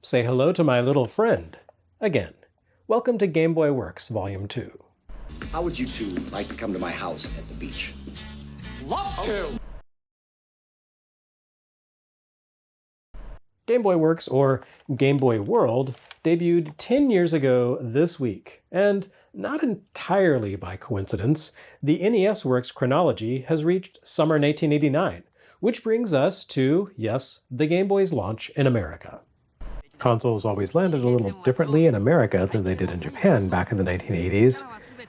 Say hello to my little friend. Again, welcome to Game Boy Works Volume 2. How would you two like to come to my house at the beach? Love to! Game Boy Works, or Game Boy World, debuted 10 years ago this week, and not entirely by coincidence, the NES Works chronology has reached summer 1989, which brings us to, yes, the Game Boy's launch in America. Consoles always landed a little differently in America than they did in Japan back in the 1980s,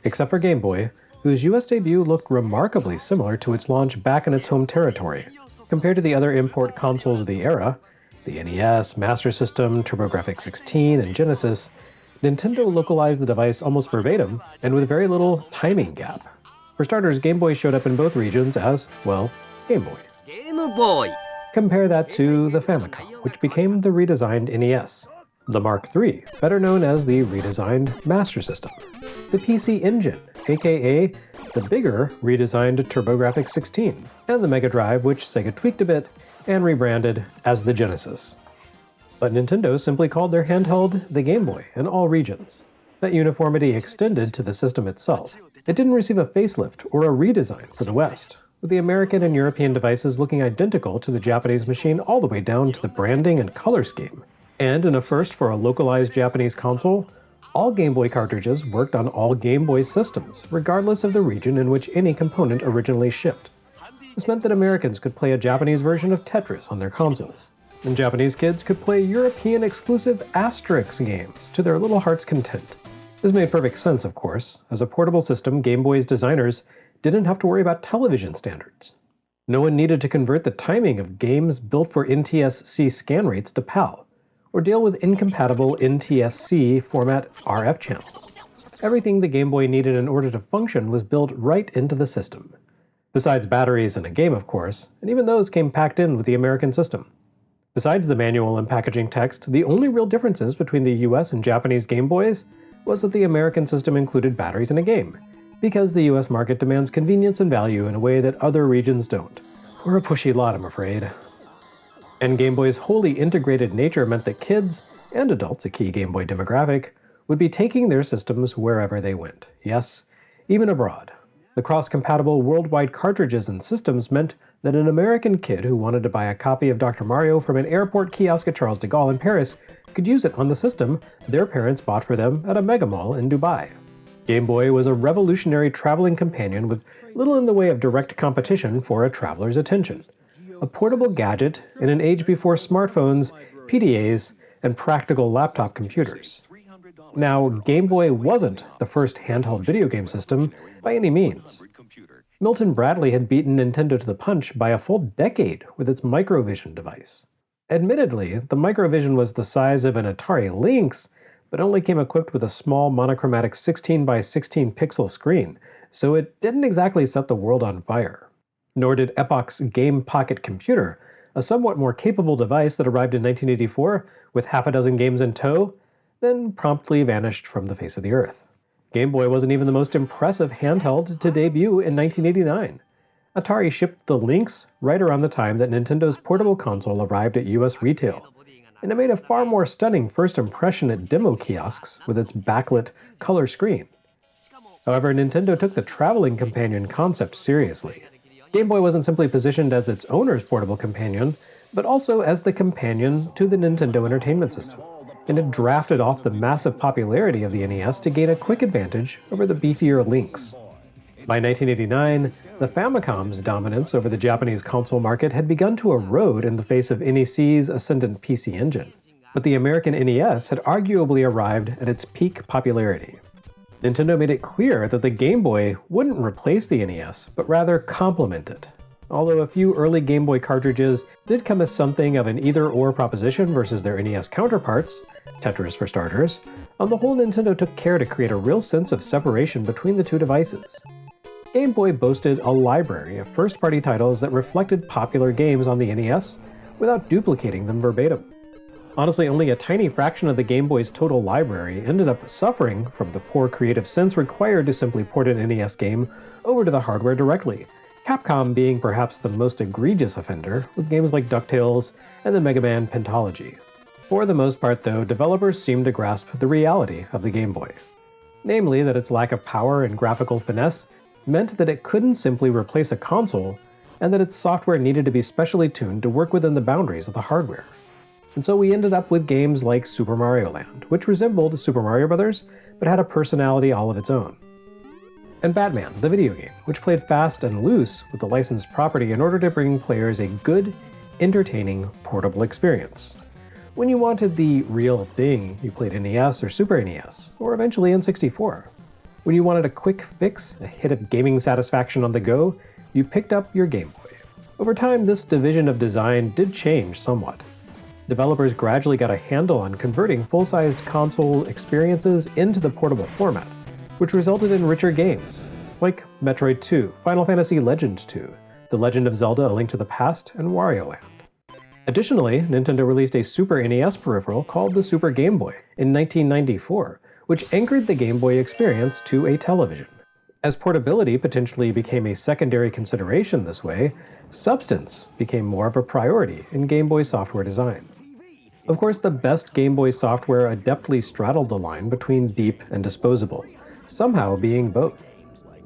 except for Game Boy, whose US debut looked remarkably similar to its launch back in its home territory. Compared to the other import consoles of the era, the NES, Master System, TurboGrafx-16, and Genesis, Nintendo localized the device almost verbatim and with very little timing gap. For starters, Game Boy showed up in both regions as, well, Game Boy. Game Boy! Compare that to the Famicom, which became the redesigned NES, the Mark III, better known as the redesigned Master System, the PC Engine, aka the bigger redesigned TurboGrafx-16, and the Mega Drive, which Sega tweaked a bit and rebranded as the Genesis. But Nintendo simply called their handheld the Game Boy in all regions. That uniformity extended to the system itself. It didn't receive a facelift or a redesign for the West, with the American and European devices looking identical to the Japanese machine all the way down to the branding and color scheme. And in a first for a localized Japanese console, all Game Boy cartridges worked on all Game Boy systems, regardless of the region in which any component originally shipped. This meant that Americans could play a Japanese version of Tetris on their consoles, and Japanese kids could play European-exclusive Asterix games to their little heart's content. This made perfect sense, of course. As a portable system, Game Boy's designers didn't have to worry about television standards. No one needed to convert the timing of games built for NTSC scan rates to PAL, or deal with incompatible NTSC format RF channels. Everything the Game Boy needed in order to function was built right into the system. Besides batteries and a game, of course, and even those came packed in with the American system. Besides the manual and packaging text, the only real differences between the US and Japanese Game Boys was that the American system included batteries and a game, because the US market demands convenience and value in a way that other regions don't. We're a pushy lot, I'm afraid. And Game Boy's wholly integrated nature meant that kids, and adults, a key Game Boy demographic, would be taking their systems wherever they went. Yes, even abroad. The cross-compatible worldwide cartridges and systems meant that an American kid who wanted to buy a copy of Dr. Mario from an airport kiosk at Charles de Gaulle in Paris could use it on the system their parents bought for them at a mega mall in Dubai. Game Boy was a revolutionary traveling companion with little in the way of direct competition for a traveler's attention. A portable gadget in an age before smartphones, PDAs, and practical laptop computers. Now, Game Boy wasn't the first handheld video game system by any means. Milton Bradley had beaten Nintendo to the punch by a full decade with its Microvision device. Admittedly, the Microvision was the size of an Atari Lynx, but only came equipped with a small monochromatic 16 by 16 pixel screen, so it didn't exactly set the world on fire. Nor did Epoch's Game Pocket Computer, a somewhat more capable device that arrived in 1984 with half a dozen games in tow, then promptly vanished from the face of the earth. Game Boy wasn't even the most impressive handheld to debut in 1989. Atari shipped the Lynx right around the time that Nintendo's portable console arrived at US retail, and it made a far more stunning first impression at demo kiosks with its backlit color screen. However, Nintendo took the traveling companion concept seriously. Game Boy wasn't simply positioned as its owner's portable companion, but also as the companion to the Nintendo Entertainment System, and it drafted off the massive popularity of the NES to gain a quick advantage over the beefier Lynx. By 1989, the Famicom's dominance over the Japanese console market had begun to erode in the face of NEC's ascendant PC Engine, but the American NES had arguably arrived at its peak popularity. Nintendo made it clear that the Game Boy wouldn't replace the NES, but rather complement it. Although a few early Game Boy cartridges did come as something of an either-or proposition versus their NES counterparts, Tetris for starters, on the whole Nintendo took care to create a real sense of separation between the two devices. Game Boy boasted a library of first-party titles that reflected popular games on the NES without duplicating them verbatim. Honestly, only a tiny fraction of the Game Boy's total library ended up suffering from the poor creative sense required to simply port an NES game over to the hardware directly, Capcom being perhaps the most egregious offender with games like DuckTales and the Mega Man Pentology. For the most part, though, developers seemed to grasp the reality of the Game Boy. Namely, that its lack of power and graphical finesse meant that it couldn't simply replace a console, and that its software needed to be specially tuned to work within the boundaries of the hardware. And so we ended up with games like Super Mario Land, which resembled Super Mario Bros., but had a personality all of its own. And Batman, the video game, which played fast and loose with the licensed property in order to bring players a good, entertaining, portable experience. When you wanted the real thing, you played NES or Super NES, or eventually N64. When you wanted a quick fix, a hit of gaming satisfaction on the go, you picked up your Game Boy. Over time, this division of design did change somewhat. Developers gradually got a handle on converting full-sized console experiences into the portable format, which resulted in richer games, like Metroid 2, Final Fantasy Legend 2, The Legend of Zelda: A Link to the Past, and Wario Land. Additionally, Nintendo released a Super NES peripheral called the Super Game Boy in 1994, which anchored the Game Boy experience to a television. As portability potentially became a secondary consideration this way, substance became more of a priority in Game Boy software design. Of course, the best Game Boy software adeptly straddled the line between deep and disposable, somehow being both.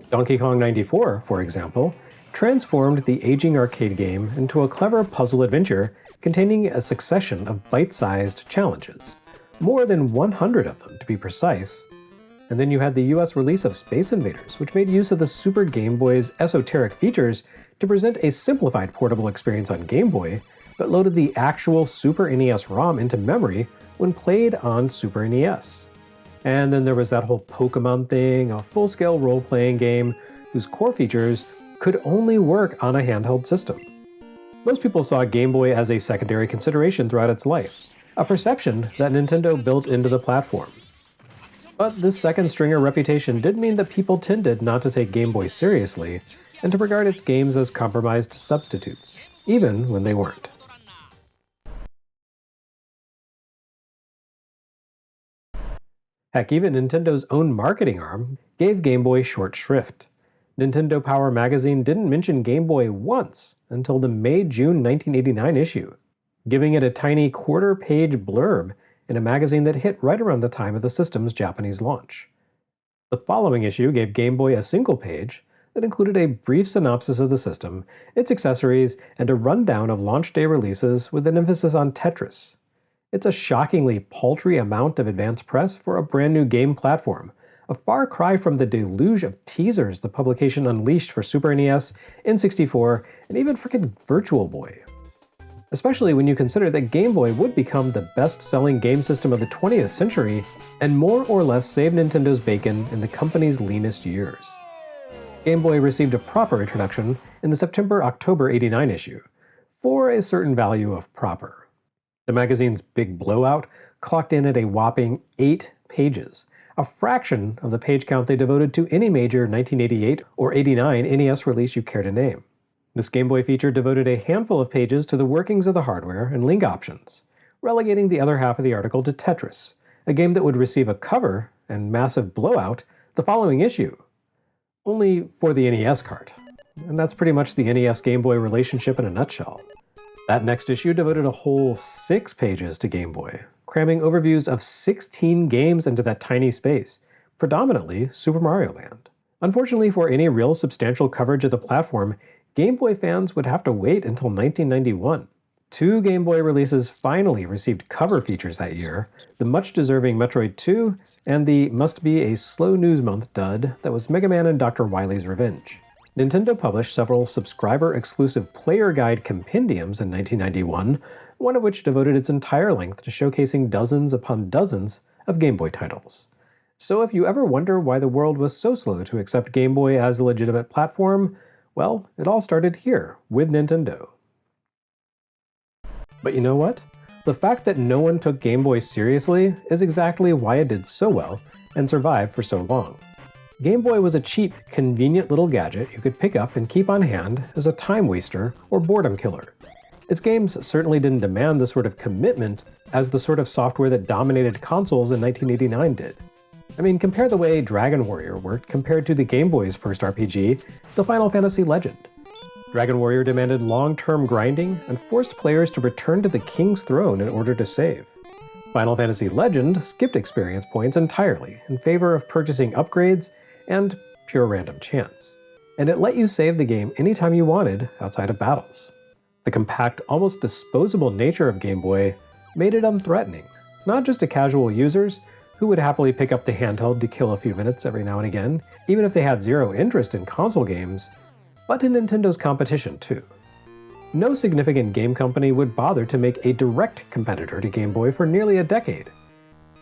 Donkey Kong 94, for example, transformed the aging arcade game into a clever puzzle adventure containing a succession of bite-sized challenges, more than 100 of them to be precise. And then you had the US release of Space Invaders, which made use of the Super Game Boy's esoteric features to present a simplified portable experience on Game Boy, but loaded the actual Super NES ROM into memory when played on Super NES. And then there was that whole Pokemon thing, a full-scale role-playing game whose core features could only work on a handheld system. Most people saw Game Boy as a secondary consideration throughout its life, a perception that Nintendo built into the platform. But this second-stringer reputation did mean that people tended not to take Game Boy seriously and to regard its games as compromised substitutes, even when they weren't. Heck, even Nintendo's own marketing arm gave Game Boy short shrift. Nintendo Power magazine didn't mention Game Boy once until the May-June 1989 issue, giving it a tiny quarter-page blurb in a magazine that hit right around the time of the system's Japanese launch. The following issue gave Game Boy a single page that included a brief synopsis of the system, its accessories, and a rundown of launch day releases with an emphasis on Tetris. It's a shockingly paltry amount of advance press for a brand new game platform, a far cry from the deluge of teasers the publication unleashed for Super NES, N64, and even frickin' Virtual Boy. Especially when you consider that Game Boy would become the best-selling game system of the 20th century and more or less save Nintendo's bacon in the company's leanest years. Game Boy received a proper introduction in the September-October '89 issue, for a certain value of proper. The magazine's big blowout clocked in at a whopping 8 pages, a fraction of the page count they devoted to any major 1988 or '89 NES release you care to name. This Game Boy feature devoted a handful of pages to the workings of the hardware and link options, relegating the other half of the article to Tetris, a game that would receive a cover and massive blowout the following issue. Only for the NES cart. And that's pretty much the NES Game Boy relationship in a nutshell. That next issue devoted a whole 6 pages to Game Boy, cramming overviews of 16 games into that tiny space, predominantly Super Mario Land. Unfortunately, for any real substantial coverage of the platform, Game Boy fans would have to wait until 1991. 2 Game Boy releases finally received cover features that year, the much-deserving Metroid 2 and the must-be-a-slow-news-month dud that was Mega Man and Dr. Wily's Revenge. Nintendo published several subscriber-exclusive player guide compendiums in 1991, one of which devoted its entire length to showcasing dozens upon dozens of Game Boy titles. So if you ever wonder why the world was so slow to accept Game Boy as a legitimate platform, well, it all started here, with Nintendo. But you know what? The fact that no one took Game Boy seriously is exactly why it did so well and survived for so long. Game Boy was a cheap, convenient little gadget you could pick up and keep on hand as a time waster or boredom killer. Its games certainly didn't demand the sort of commitment as the sort of software that dominated consoles in 1989 did. I mean, compare the way Dragon Warrior worked compared to the Game Boy's first RPG, the Final Fantasy Legend. Dragon Warrior demanded long-term grinding and forced players to return to the King's Throne in order to save. Final Fantasy Legend skipped experience points entirely in favor of purchasing upgrades and pure random chance, and it let you save the game anytime you wanted outside of battles. The compact, almost disposable nature of Game Boy made it unthreatening, not just to casual users who would happily pick up the handheld to kill a few minutes every now and again, even if they had zero interest in console games, but to Nintendo's competition too. No significant game company would bother to make a direct competitor to Game Boy for nearly a decade.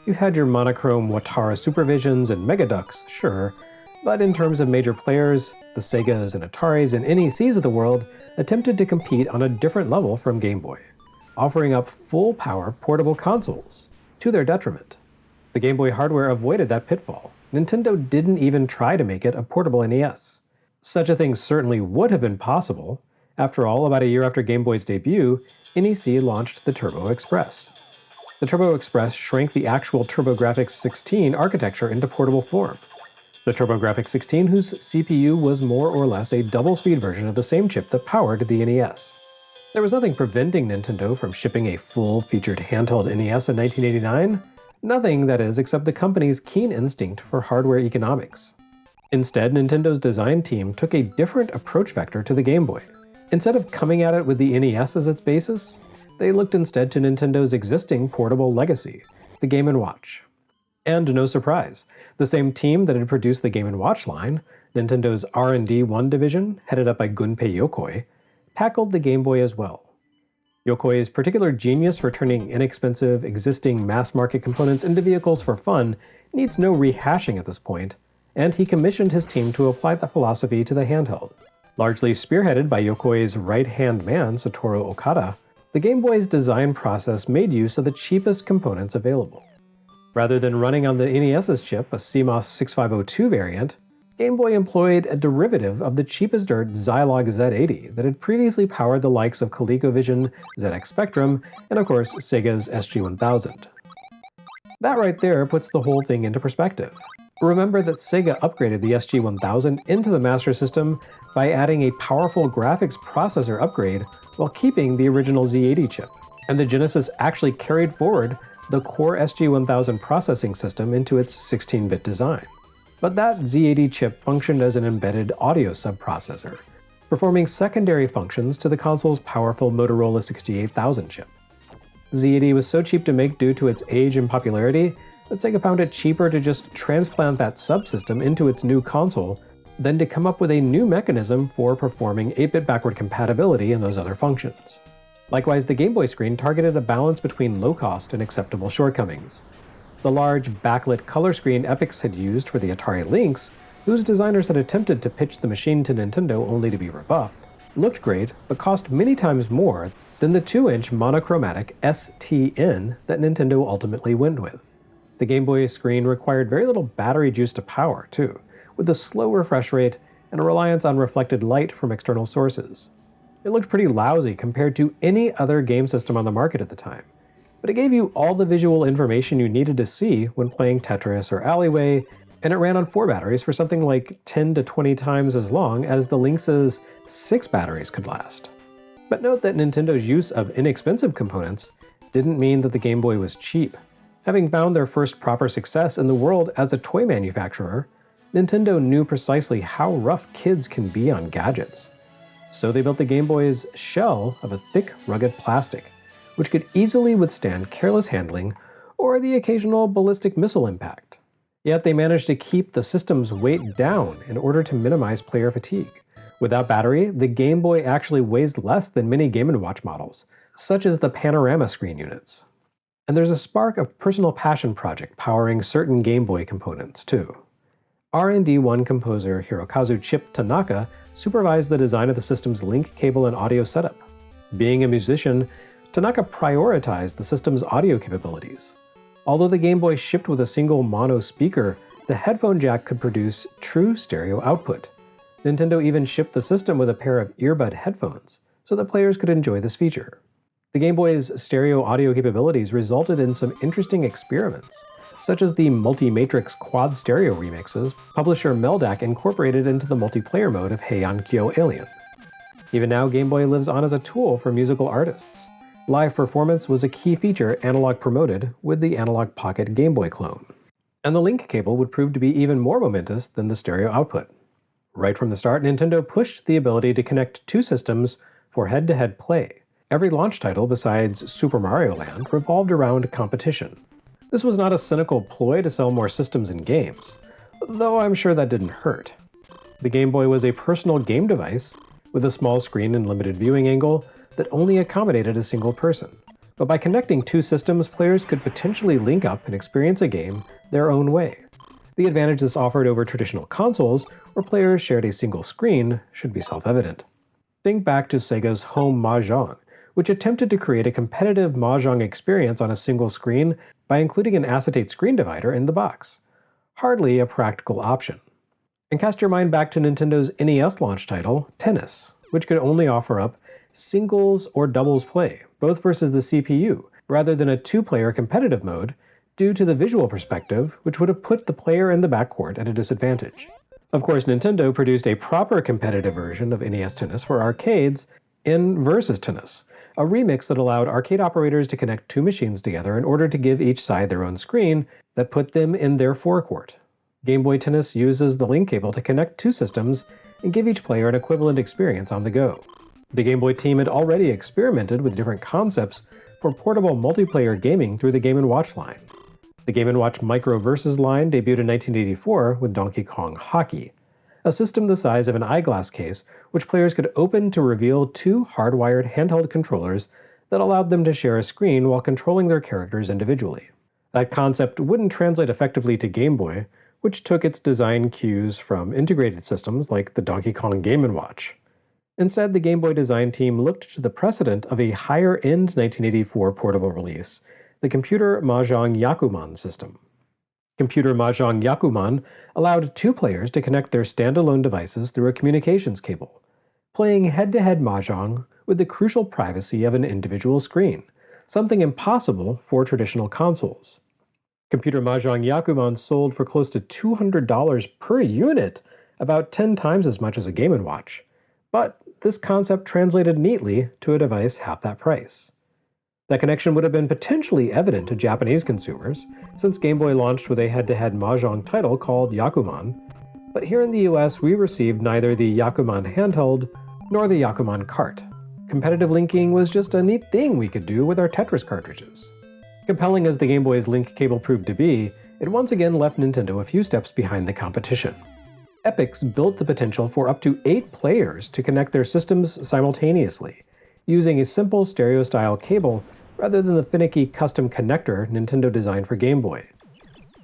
You've had your monochrome Watara Supervisions and Megaducks, sure, but in terms of major players, the Segas and Ataris and NECs of the world attempted to compete on a different level from Game Boy, offering up full-power portable consoles, to their detriment. The Game Boy hardware avoided that pitfall. Nintendo didn't even try to make it a portable NES. Such a thing certainly would have been possible. After all, about a year after Game Boy's debut, NEC launched the Turbo Express. The Turbo Express shrank the actual TurboGrafx 16 architecture into portable form. The TurboGrafx 16, whose CPU was more or less a double-speed version of the same chip that powered the NES. There was nothing preventing Nintendo from shipping a full-featured handheld NES in 1989. Nothing, that is, except the company's keen instinct for hardware economics. Instead, Nintendo's design team took a different approach vector to the Game Boy. Instead of coming at it with the NES as its basis, they looked instead to Nintendo's existing portable legacy, the Game & Watch. And no surprise, the same team that had produced the Game & Watch line, Nintendo's R&D 1 division, headed up by Gunpei Yokoi, tackled the Game Boy as well. Yokoi's particular genius for turning inexpensive, existing mass-market components into vehicles for fun needs no rehashing at this point, and he commissioned his team to apply that philosophy to the handheld. Largely spearheaded by Yokoi's right-hand man, Satoru Okada, the Game Boy's design process made use of the cheapest components available. Rather than running on the NES's chip, a CMOS 6502 variant, Game Boy employed a derivative of the cheapest dirt Zilog Z80 that had previously powered the likes of ColecoVision, ZX Spectrum, and of course Sega's SG-1000. That right there puts the whole thing into perspective. Remember that Sega upgraded the SG-1000 into the Master System by adding a powerful graphics processor upgrade while keeping the original Z80 chip, and the Genesis actually carried forward the core SG-1000 processing system into its 16-bit design. But that Z80 chip functioned as an embedded audio subprocessor, performing secondary functions to the console's powerful Motorola 68000 chip. Z80 was so cheap to make due to its age and popularity that Sega found it cheaper to just transplant that subsystem into its new console than to come up with a new mechanism for performing 8-bit backward compatibility in those other functions. Likewise, the Game Boy screen targeted a balance between low cost and acceptable shortcomings. The large backlit color screen Epyx had used for the Atari Lynx, whose designers had attempted to pitch the machine to Nintendo only to be rebuffed, looked great but cost many times more than the 2-inch monochromatic STN that Nintendo ultimately went with. The Game Boy screen required very little battery juice to power, too, with a slow refresh rate and a reliance on reflected light from external sources. It looked pretty lousy compared to any other game system on the market at the time, but it gave you all the visual information you needed to see when playing Tetris or Alleyway, and it ran on 4 batteries for something like 10 to 20 times as long as the Lynx's 6 batteries could last. But note that Nintendo's use of inexpensive components didn't mean that the Game Boy was cheap. Having found their first proper success in the world as a toy manufacturer, Nintendo knew precisely how rough kids can be on gadgets. So they built the Game Boy's shell of a thick, rugged plastic, which could easily withstand careless handling or the occasional ballistic missile impact. Yet they managed to keep the system's weight down in order to minimize player fatigue. Without battery, the Game Boy actually weighs less than many Game & Watch models, such as the panorama screen units. And there's a spark of personal passion project powering certain Game Boy components, too. R&D 1 composer Hirokazu Chip Tanaka supervised the design of the system's link cable and audio setup. Being a musician, Tanaka prioritized the system's audio capabilities. Although the Game Boy shipped with a single mono speaker, the headphone jack could produce true stereo output. Nintendo even shipped the system with a pair of earbud headphones, so that players could enjoy this feature. The Game Boy's stereo audio capabilities resulted in some interesting experiments, such as the Multi-Matrix quad stereo remixes publisher Meldac incorporated into the multiplayer mode of Heian Kyo Alien. Even now, Game Boy lives on as a tool for musical artists. Live performance was a key feature Analogue promoted with the Analogue Pocket Game Boy clone. And the link cable would prove to be even more momentous than the stereo output. Right from the start, Nintendo pushed the ability to connect two systems for head-to-head play. Every launch title besides Super Mario Land revolved around competition. This was not a cynical ploy to sell more systems and games, though I'm sure that didn't hurt. The Game Boy was a personal game device with a small screen and limited viewing angle that only accommodated a single person. But by connecting two systems, players could potentially link up and experience a game their own way. The advantage this offered over traditional consoles, where players shared a single screen, should be self-evident. Think back to Sega's Home Mahjong, which attempted to create a competitive Mahjong experience on a single screen by including an acetate screen divider in the box. Hardly a practical option. And cast your mind back to Nintendo's NES launch title, Tennis, which could only offer up singles or doubles play, both versus the CPU, rather than a two-player competitive mode, due to the visual perspective, which would have put the player in the backcourt at a disadvantage. Of course, Nintendo produced a proper competitive version of NES Tennis for arcades in Versus Tennis, a remix that allowed arcade operators to connect two machines together in order to give each side their own screen that put them in their forecourt. Game Boy Tennis uses the link cable to connect two systems and give each player an equivalent experience on the go. The Game Boy team had already experimented with different concepts for portable multiplayer gaming through the Game & Watch line. The Game & Watch Micro Versus line debuted in 1984 with Donkey Kong Hockey, a system the size of an eyeglass case which players could open to reveal two hardwired handheld controllers that allowed them to share a screen while controlling their characters individually. That concept wouldn't translate effectively to Game Boy, which took its design cues from integrated systems like the Donkey Kong Game & Watch. Instead, the Game Boy design team looked to the precedent of a higher-end 1984 portable release, the Computer Mahjong Yakuman system. Computer Mahjong Yakuman allowed two players to connect their standalone devices through a communications cable, playing head-to-head mahjong with the crucial privacy of an individual screen, something impossible for traditional consoles. Computer Mahjong Yakuman sold for close to $200 per unit, about 10 times as much as a Game & Watch. But this concept translated neatly to a device half that price. That connection would have been potentially evident to Japanese consumers, since Game Boy launched with a head-to-head mahjong title called Yakuman, but here in the US we received neither the Yakuman handheld nor the Yakuman cart. Competitive linking was just a neat thing we could do with our Tetris cartridges. Compelling as the Game Boy's link cable proved to be, it once again left Nintendo a few steps behind the competition. Epix built the potential for up to 8 players to connect their systems simultaneously, using a simple stereo-style cable rather than the finicky custom connector Nintendo designed for Game Boy.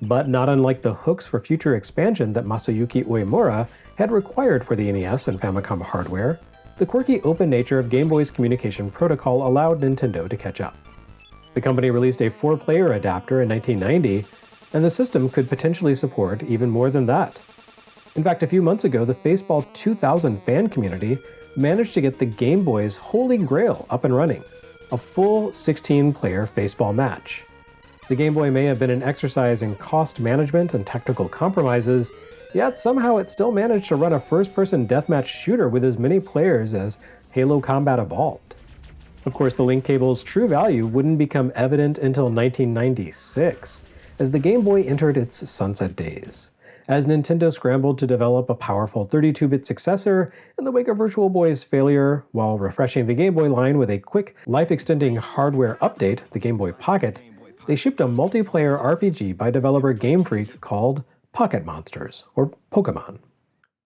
But not unlike the hooks for future expansion that Masayuki Uemura had required for the NES and Famicom hardware, the quirky open nature of Game Boy's communication protocol allowed Nintendo to catch up. The company released a 4-player adapter in 1990, and the system could potentially support even more than that. In fact, a few months ago, the Faceball 2000 fan community managed to get the Game Boy's Holy Grail up and running, a full 16-player Faceball match. The Game Boy may have been an exercise in cost management and technical compromises, yet somehow it still managed to run a first-person deathmatch shooter with as many players as Halo Combat Evolved. Of course, the link cable's true value wouldn't become evident until 1996, as the Game Boy entered its sunset days, as Nintendo scrambled to develop a powerful 32-bit successor in the wake of Virtual Boy's failure, while refreshing the Game Boy line with a quick, life-extending hardware update, the Game Boy Pocket. They shipped a multiplayer RPG by developer Game Freak called Pocket Monsters, or Pokémon.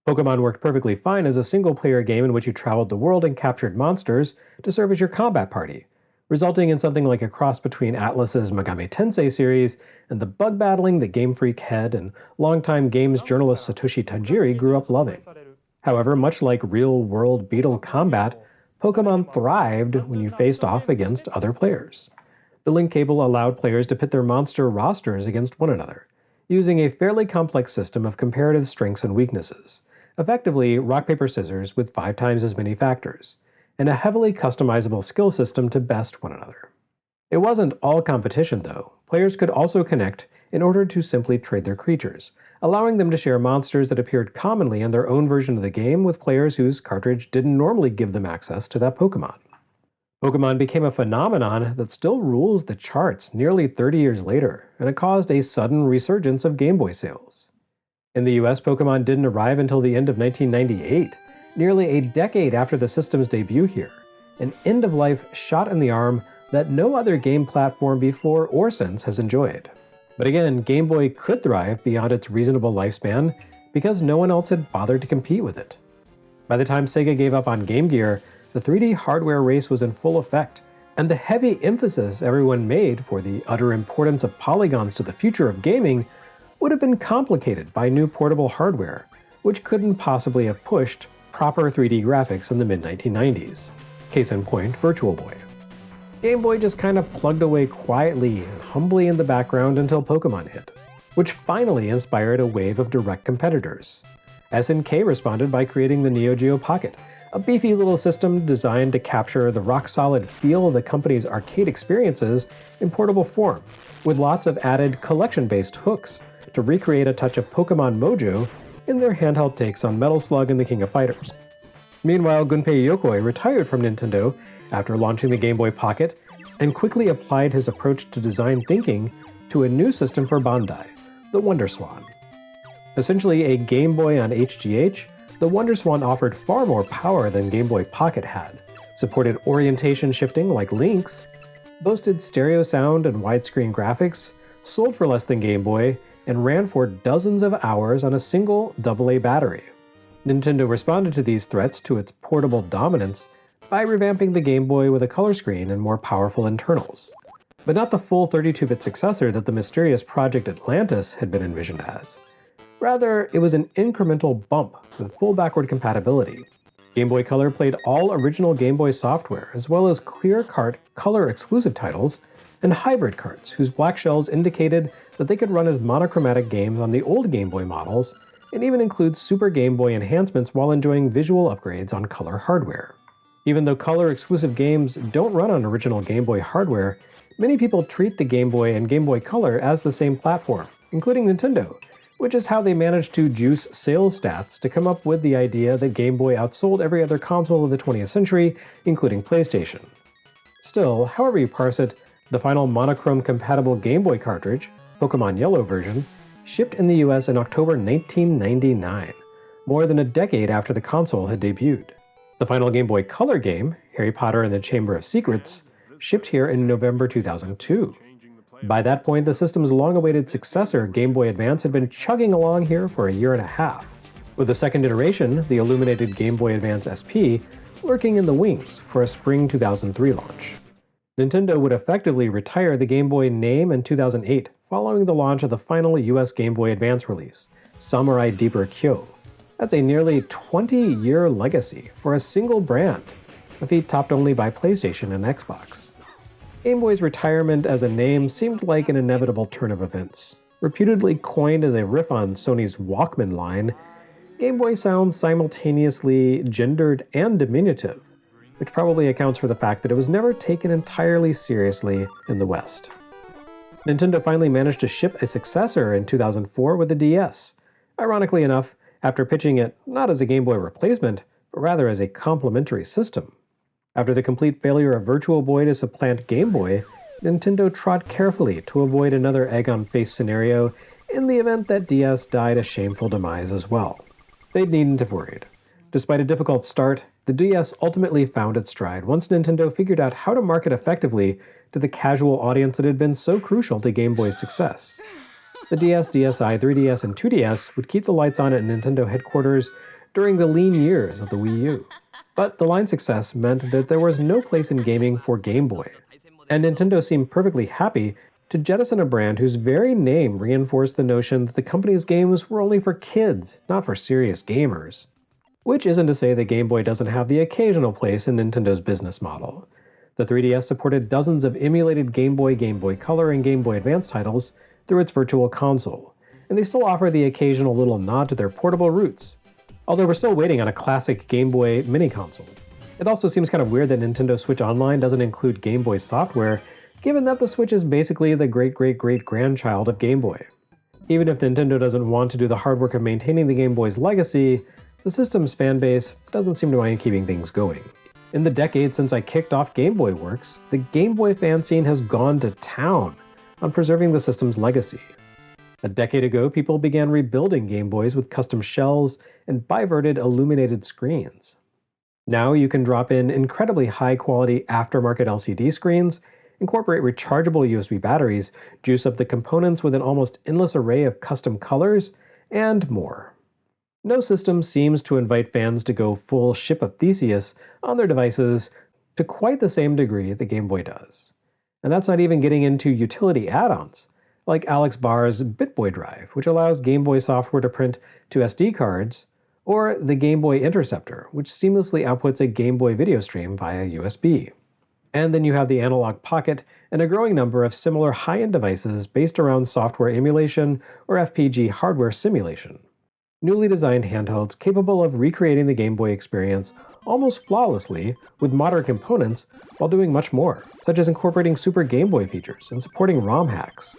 Pokémon worked perfectly fine as a single-player game in which you traveled the world and captured monsters to serve as your combat party, resulting in something like a cross between Atlus's Megami Tensei series and the bug battling that Game Freak head and longtime games journalist Satoshi Tajiri grew up loving. However, much like real-world Beetle combat, Pokémon thrived when you faced off against other players. The link cable allowed players to pit their monster rosters against one another, using a fairly complex system of comparative strengths and weaknesses, effectively rock, paper, scissors with 5 times as many factors, and a heavily customizable skill system to best one another. It wasn't all competition, though. Players could also connect in order to simply trade their creatures, allowing them to share monsters that appeared commonly in their own version of the game with players whose cartridge didn't normally give them access to that Pokémon. Pokemon became a phenomenon that still rules the charts nearly 30 years later, and it caused a sudden resurgence of Game Boy sales. In the US, Pokemon didn't arrive until the end of 1998, nearly a decade after the system's debut here, an end-of-life shot in the arm that no other game platform before or since has enjoyed. But again, Game Boy could thrive beyond its reasonable lifespan because no one else had bothered to compete with it. By the time Sega gave up on Game Gear, the 3D hardware race was in full effect, and the heavy emphasis everyone made for the utter importance of polygons to the future of gaming would have been complicated by new portable hardware, which couldn't possibly have pushed proper 3D graphics in the mid-1990s. Case in point, Virtual Boy. Game Boy just kind of plugged away quietly and humbly in the background until Pokemon hit, which finally inspired a wave of direct competitors. SNK responded by creating the Neo Geo Pocket, a beefy little system designed to capture the rock-solid feel of the company's arcade experiences in portable form, with lots of added collection-based hooks to recreate a touch of Pokemon mojo in their handheld takes on Metal Slug and the King of Fighters. Meanwhile, Gunpei Yokoi retired from Nintendo after launching the Game Boy Pocket and quickly applied his approach to design thinking to a new system for Bandai, the Wonder Swan. Essentially a Game Boy on HGH, the Wonder Swan offered far more power than Game Boy Pocket had, supported orientation shifting like Link's, boasted stereo sound and widescreen graphics, sold for less than Game Boy, and ran for dozens of hours on a single AA battery. Nintendo responded to these threats to its portable dominance by revamping the Game Boy with a color screen and more powerful internals, but not the full 32-bit successor that the mysterious Project Atlantis had been envisioned as. Rather, it was an incremental bump with full backward compatibility. Game Boy Color played all original Game Boy software, as well as clear-cart color-exclusive titles, and hybrid carts whose black shells indicated that they could run as monochromatic games on the old Game Boy models, and even include Super Game Boy enhancements while enjoying visual upgrades on color hardware. Even though color-exclusive games don't run on original Game Boy hardware, many people treat the Game Boy and Game Boy Color as the same platform, including Nintendo, which is how they managed to juice sales stats to come up with the idea that Game Boy outsold every other console of the 20th century, including PlayStation. Still, however you parse it, the final monochrome-compatible Game Boy cartridge, Pokemon Yellow version, shipped in the US in October 1999, more than a decade after the console had debuted. The final Game Boy Color game, Harry Potter and the Chamber of Secrets, shipped here in November 2002. By that point, the system's long-awaited successor, Game Boy Advance, had been chugging along here for a year and a half, with the second iteration, the illuminated Game Boy Advance SP, lurking in the wings for a spring 2003 launch. Nintendo would effectively retire the Game Boy name in 2008, following the launch of the final US Game Boy Advance release, Samurai Deeper Kyo. That's a nearly 20-year legacy for a single brand, a feat topped only by PlayStation and Xbox. Game Boy's retirement as a name seemed like an inevitable turn of events. Reputedly coined as a riff on Sony's Walkman line, Game Boy sounds simultaneously gendered and diminutive, which probably accounts for the fact that it was never taken entirely seriously in the West. Nintendo finally managed to ship a successor in 2004 with the DS, ironically enough, after pitching it not as a Game Boy replacement, but rather as a complementary system. After the complete failure of Virtual Boy to supplant Game Boy, Nintendo trod carefully to avoid another egg-on-face scenario in the event that DS died a shameful demise as well. They needn't have worried. Despite a difficult start, the DS ultimately found its stride once Nintendo figured out how to market effectively to the casual audience that had been so crucial to Game Boy's success. The DS, DSi, 3DS, and 2DS would keep the lights on at Nintendo headquarters during the lean years of the Wii U. But the line's success meant that there was no place in gaming for Game Boy, and Nintendo seemed perfectly happy to jettison a brand whose very name reinforced the notion that the company's games were only for kids, not for serious gamers. Which isn't to say that Game Boy doesn't have the occasional place in Nintendo's business model. The 3DS supported dozens of emulated Game Boy Color, and Game Boy Advance titles through its Virtual Console, and they still offer the occasional little nod to their portable roots, although we're still waiting on a classic Game Boy mini console. It also seems kind of weird that Nintendo Switch Online doesn't include Game Boy software, given that the Switch is basically the great-great-great-grandchild of Game Boy. Even if Nintendo doesn't want to do the hard work of maintaining the Game Boy's legacy, the system's fanbase doesn't seem to mind keeping things going. In the decade since I kicked off Game Boy Works, the Game Boy fan scene has gone to town on preserving the system's legacy. A decade ago, people began rebuilding Game Boys with custom shells and biverted illuminated screens. Now you can drop in incredibly high-quality aftermarket LCD screens, incorporate rechargeable USB batteries, juice up the components with an almost endless array of custom colors, and more. No system seems to invite fans to go full Ship of Theseus on their devices to quite the same degree the Game Boy does. And that's not even getting into utility add-ons, like Alex Barr's BitBoy Drive, which allows Game Boy software to print to SD cards, or the Game Boy Interceptor, which seamlessly outputs a Game Boy video stream via USB. And then you have the Analogue Pocket and a growing number of similar high-end devices based around software emulation or FPG hardware simulation. Newly designed handhelds capable of recreating the Game Boy experience almost flawlessly with modern components while doing much more, such as incorporating Super Game Boy features and supporting ROM hacks.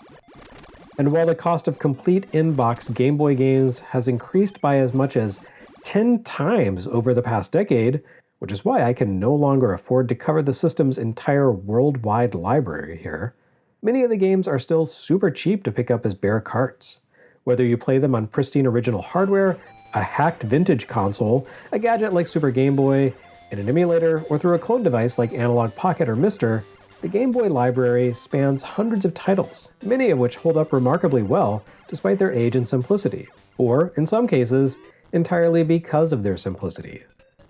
And while the cost of complete in-box Game Boy games has increased by as much as 10 times over the past decade, which is why I can no longer afford to cover the system's entire worldwide library here, many of the games are still super cheap to pick up as bare carts. Whether you play them on pristine original hardware, a hacked vintage console, a gadget like Super Game Boy, in an emulator, or through a clone device like Analogue Pocket or Mister, the Game Boy library spans hundreds of titles, many of which hold up remarkably well despite their age and simplicity, or, in some cases, entirely because of their simplicity.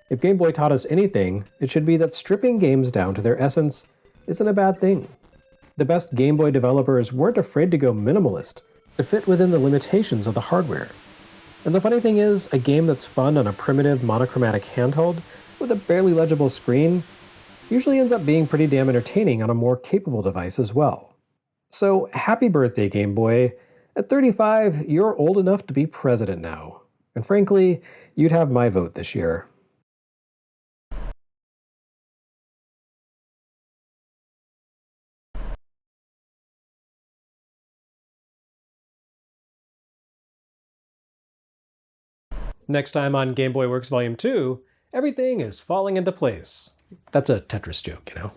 If Game Boy taught us anything, it should be that stripping games down to their essence isn't a bad thing. The best Game Boy developers weren't afraid to go minimalist, to fit within the limitations of the hardware. And the funny thing is, a game that's fun on a primitive monochromatic handheld with a barely legible screen usually ends up being pretty damn entertaining on a more capable device as well. So happy birthday, Game Boy. At 35, you're old enough to be president now. And frankly, you'd have my vote this year. Next time on Game Boy Works Volume 2, everything is falling into place. That's a Tetris joke, you know?